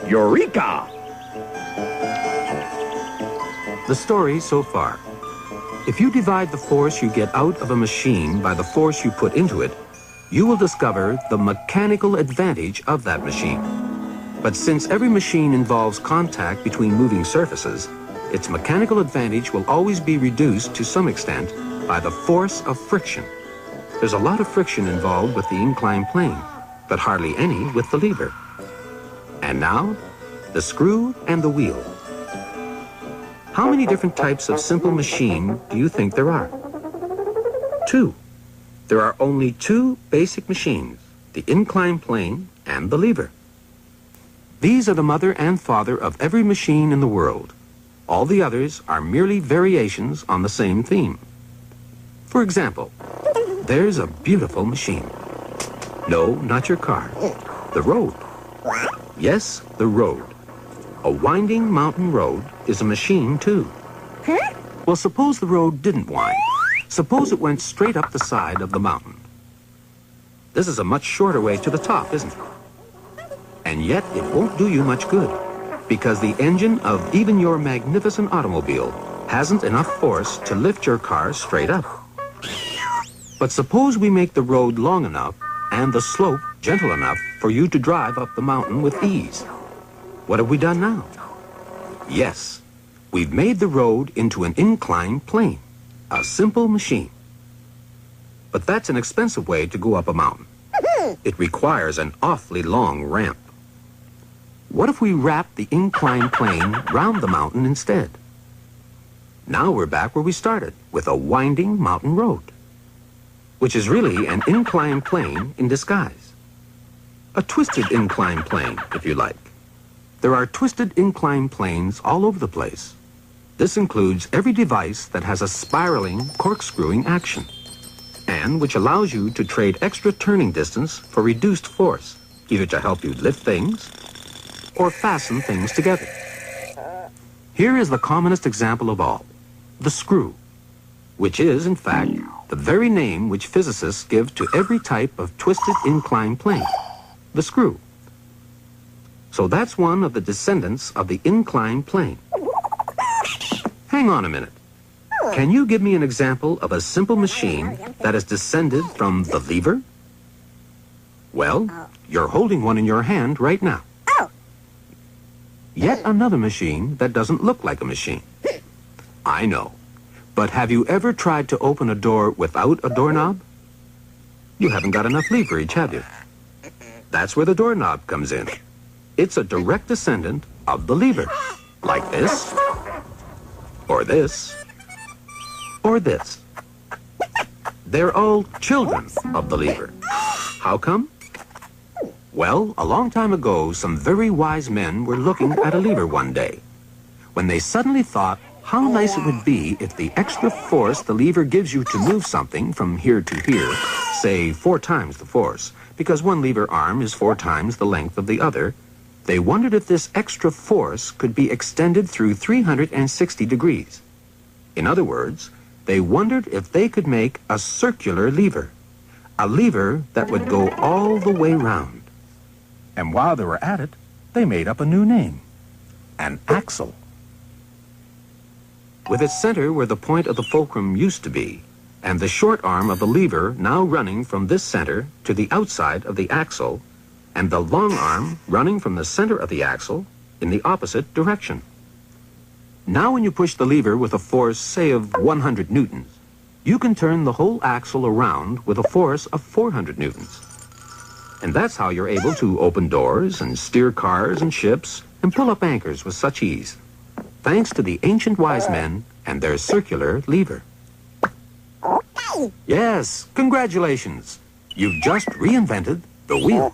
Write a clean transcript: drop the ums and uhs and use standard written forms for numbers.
Eureka! The story so far. If you divide the force you get out of a machine by the force you put into it, you will discover the mechanical advantage of that machine. But since every machine involves contact between moving surfaces, its mechanical advantage will always be reduced to some extent by the force of friction. There's a lot of friction involved with the inclined plane, but hardly any with the lever. And now, the screw and the wheel. How many different types of simple machine do you think there are? 2. There are only 2 basic machines, the inclined plane and the lever. These are the mother and father of every machine in the world. All the others are merely variations on the same theme. For example, there's a beautiful machine. No, not your car. The road. Yes, the road. A winding mountain road is a machine, too. Well, suppose the road didn't wind. Suppose it went straight up the side of the mountain. This is a much shorter way to the top, isn't it? And yet, it won't do you much good, because the engine of even your magnificent automobile hasn't enough force to lift your car straight up. But suppose we make the road long enough and the slope gentle enough for you to drive up the mountain with ease. What have we done now? Yes, we've made the road into an inclined plane, a simple machine. But that's an expensive way to go up a mountain. It requires an awfully long ramp. What if we wrap the inclined plane round the mountain instead? Now we're back where we started, with a winding mountain road, which is really an inclined plane in disguise. A twisted inclined plane, if you like. There are twisted inclined planes all over the place. This includes every device that has a spiraling, corkscrewing action, and which allows you to trade extra turning distance for reduced force, either to help you lift things or fasten things together. Here is the commonest example of all, the screw, which is, in fact, the very name which physicists give to every type of twisted inclined plane, the screw. So that's one of the descendants of the inclined plane. Hang on a minute. Can you give me an example of a simple machine that is descended from the lever? Well, you're holding one in your hand right now. Yet another machine that doesn't look like a machine. I know. But have you ever tried to open a door without a doorknob? You haven't got enough leverage, have you? That's where the doorknob comes in. It's a direct descendant of the lever, like this, or this, or this. They're all children of the lever. How come? Well, a long time ago, some very wise men were looking at a lever one day, when they suddenly thought how nice it would be if the extra force the lever gives you to move something from here to here, say 4 times the force, because one lever arm is 4 times the length of the other. They wondered if this extra force could be extended through 360 degrees. In other words, they wondered if they could make a circular lever, a lever that would go all the way round. And while they were at it, they made up a new name, an axle. With its center where the point of the fulcrum used to be, and the short arm of the lever now running from this center to the outside of the axle, and the long arm running from the center of the axle in the opposite direction. Now when you push the lever with a force, say, of 100 newtons, you can turn the whole axle around with a force of 400 newtons. And that's how you're able to open doors and steer cars and ships and pull up anchors with such ease, thanks to the ancient wise men and their circular lever. Yes, congratulations. You've just reinvented the wheel.